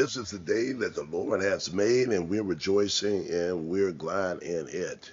This is the day that the Lord has made, and we're rejoicing and we're glad in it.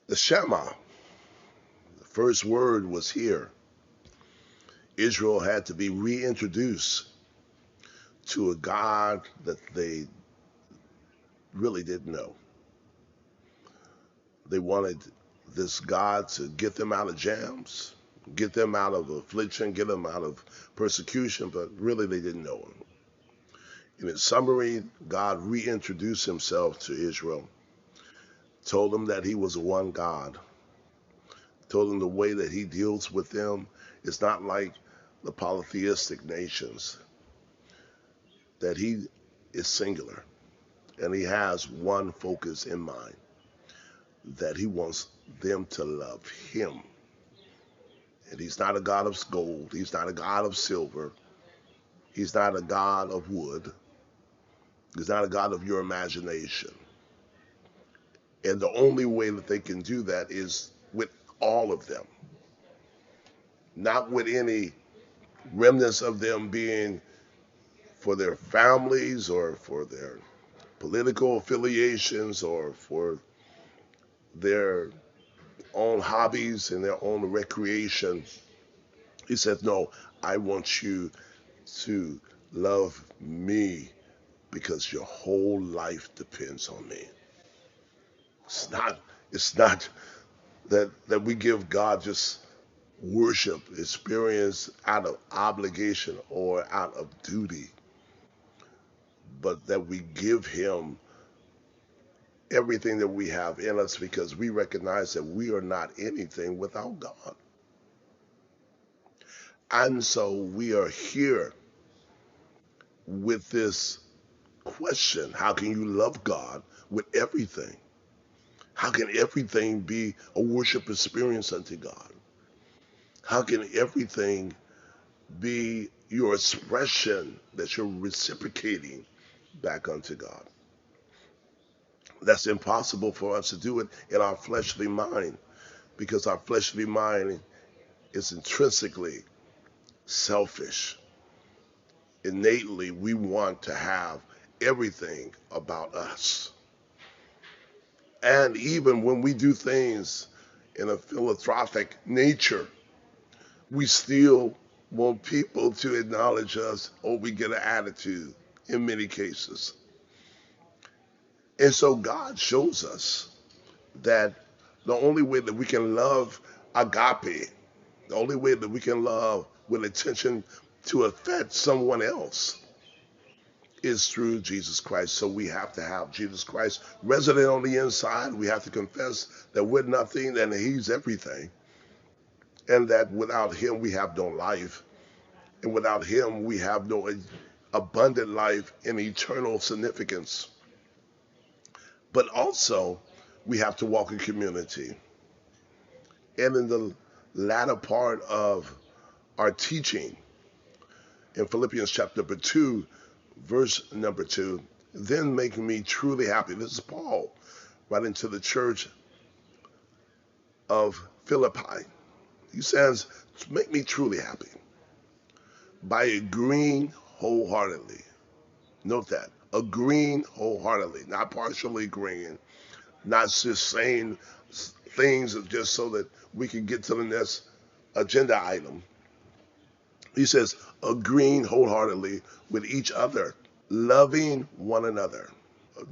The Shema, the first word was here. Israel had to be reintroduced to a God that they really didn't know. They wanted this God to get them out of jams, get them out of affliction, get them out of persecution, but really they didn't know him. In its summary, God reintroduced himself to Israel, told them that he was one God, told them the way that he deals with them is not like the polytheistic nations, that he is singular and he has one focus in mind, that he wants them to love him. And he's not a God of gold, he's not a God of silver, he's not a God of wood, he's not a God of your imagination. And the only way that they can do that is with all of them, not with any remnants of them being for their families or for their political affiliations or for their own hobbies and their own recreation. He says, no, I want you to love me because your whole life depends on me. It's not that we give God just worship experience out of obligation or out of duty, but that we give him everything that we have in us because we recognize that we are not anything without God. And so we are here with this question: how can you love God with everything? How can everything be a worship experience unto God? How can everything be your expression that you're reciprocating back unto God? That's impossible for us to do it in our fleshly mind because our fleshly mind is intrinsically selfish. Innately, we want to have everything about us. And even when we do things in a philanthropic nature, we still want people to acknowledge us or we get an attitude in many cases. And so God shows us that the only way that we can love agape, the only way that we can love with attention to affect someone else is through Jesus Christ. So we have to have Jesus Christ resident on the inside. We have to confess that we're nothing and he's everything. And that without him, we have no life. And without him, we have no abundant life and eternal significance. But also, we have to walk in community. And in the latter part of our teaching, in Philippians chapter number 2, verse number 2, then make me truly happy. This is Paul writing to the church of Philippi. He says, make me truly happy by agreeing wholeheartedly. Note that, agreeing wholeheartedly, not partially agreeing, not just saying things just so that we can get to the next agenda item. He says, agreeing wholeheartedly with each other, loving one another.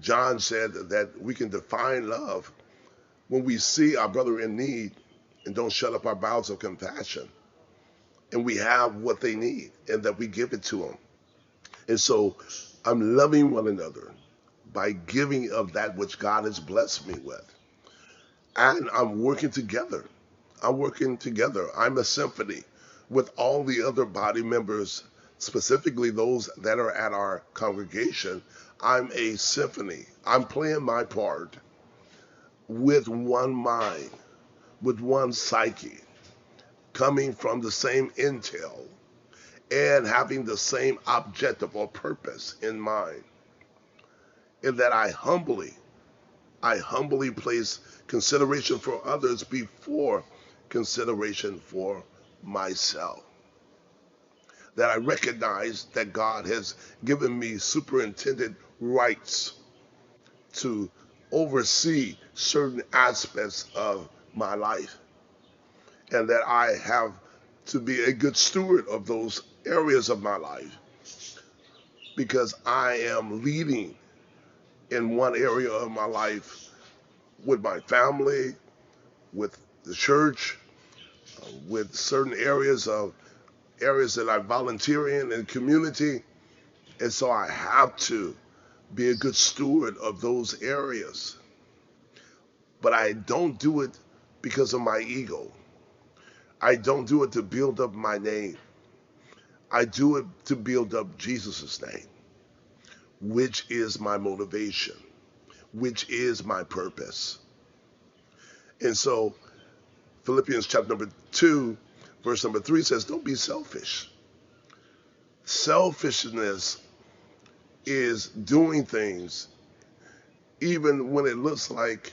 John said that we can define love when we see our brother in need and don't shut up our bowels of compassion. And we have what they need and that we give it to them. And so I'm loving one another by giving of that which God has blessed me with. And I'm working together. I'm working together. I'm a symphony with all the other body members, specifically those that are at our congregation. I'm a symphony. I'm playing my part with one mind, with one psyche, coming from the same intel and having the same objective or purpose in mind. In that I humbly place consideration for others before consideration for myself. that I recognize that God has given me superintendent rights to oversee certain aspects of my life, and that I have to be a good steward of those areas of my life because I am leading in one area of my life with my family, with the church, with certain areas that I volunteer in community, and so I have to be a good steward of those areas. But I don't do it because of my ego. I don't do it to build up my name. I do it to build up Jesus' name, which is my motivation, which is my purpose. And so Philippians chapter number 2, verse number 3 says, don't be selfish. Selfishness is doing things even when it looks like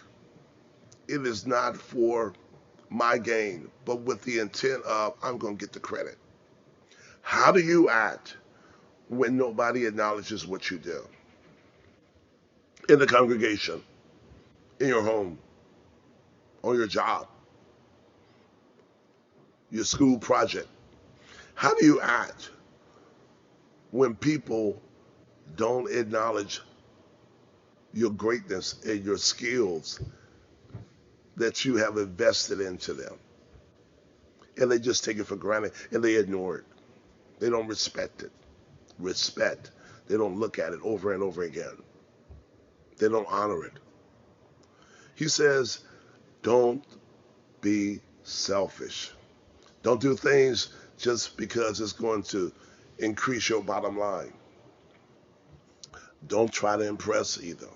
it is not for my gain, but with the intent of, I'm going to get the credit. How do you act when nobody acknowledges what you do? In the congregation, in your home, on your job, your school project. How do you act when people don't acknowledge your greatness and your skills that you have invested into them? And they just take it for granted and they ignore it. They don't respect it. Respect. They don't look at it over and over again. They don't honor it. He says, don't be selfish. Don't do things just because it's going to increase your bottom line. Don't try to impress either.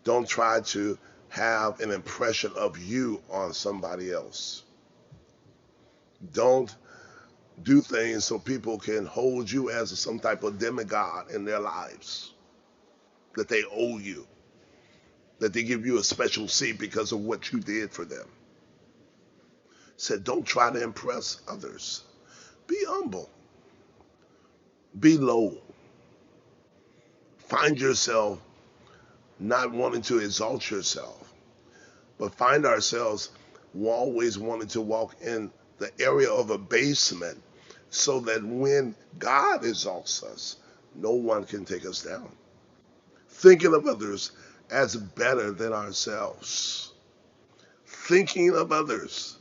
Don't try to have an impression of you on somebody else. Don't do things so people can hold you as some type of demigod in their lives, that they owe you, that they give you a special seat because of what you did for them. Said, don't try to impress others. Be humble. Be low. Find yourself not wanting to exalt yourself, but find ourselves always wanting to walk in the area of abasement so that when God exalts us, no one can take us down. Thinking of others as better than ourselves. Thinking of others.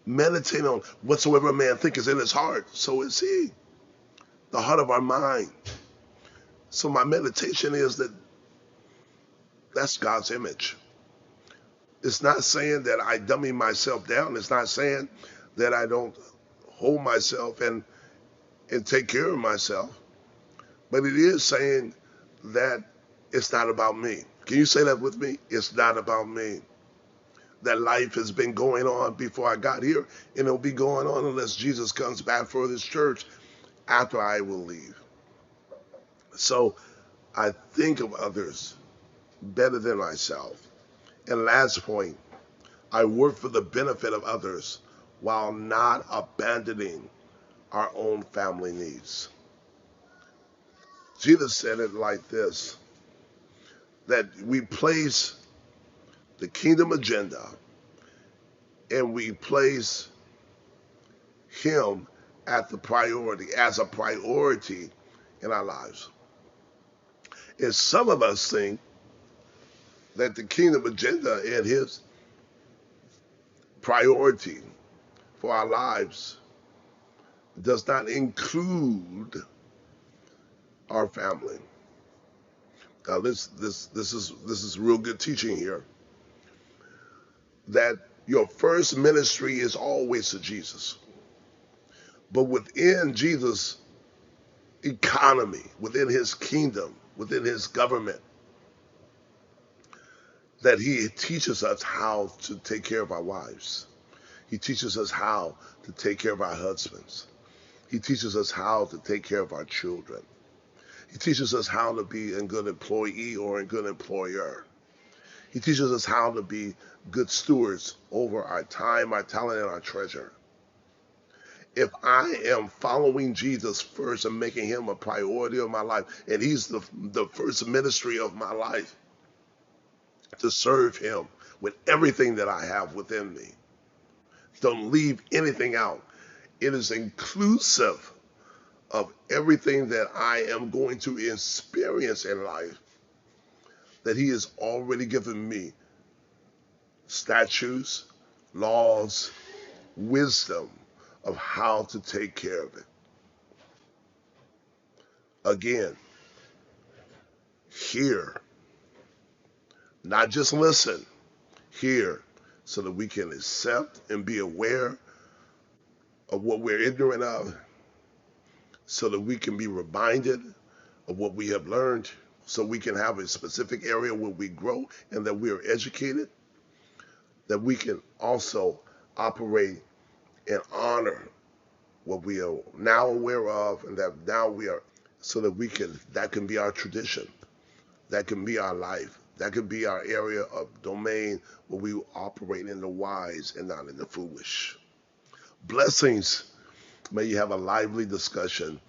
Meditate on whatsoever a man thinketh in his heart, so is he. The heart of our mind. So my meditation is that that's God's image. It's not saying that I dummy myself down. It's not saying that I don't hold myself and take care of myself. But it is saying that it's not about me. Can you say that with me? It's not about me. That life has been going on before I got here, and it'll be going on unless Jesus comes back for this church after I will leave. So I think of others better than myself. And last point, I work for the benefit of others while not abandoning our own family needs. Jesus said it like this, that we place the kingdom agenda and we place him at the priority, as a priority in our lives. And some of us think that the kingdom agenda and his priority for our lives does not include our family. Now this is real good teaching here. That your first ministry is always to Jesus. But within Jesus' economy, within his kingdom, within his government, that he teaches us how to take care of our wives. He teaches us how to take care of our husbands. He teaches us how to take care of our children. He teaches us how to be a good employee or a good employer. He teaches us how to be good stewards over our time, our talent, and our treasure. If I am following Jesus first and making him a priority of my life, and he's the first ministry of my life, to serve him with everything that I have within me. Don't leave anything out. It is inclusive of everything that I am going to experience in life that he has already given me statutes, laws, wisdom of how to take care of it. Again, hear, not just listen, hear so that we can accept and be aware of what we're ignorant of, so that we can be reminded of what we have learned, so we can have a specific area where we grow and that we are educated, that we can also operate and honor what we are now aware of and that now we are, so that we can, that can be our tradition, that can be our life, that can be our area of domain where we operate in the wise and not in the foolish. Blessings. May you have a lively discussion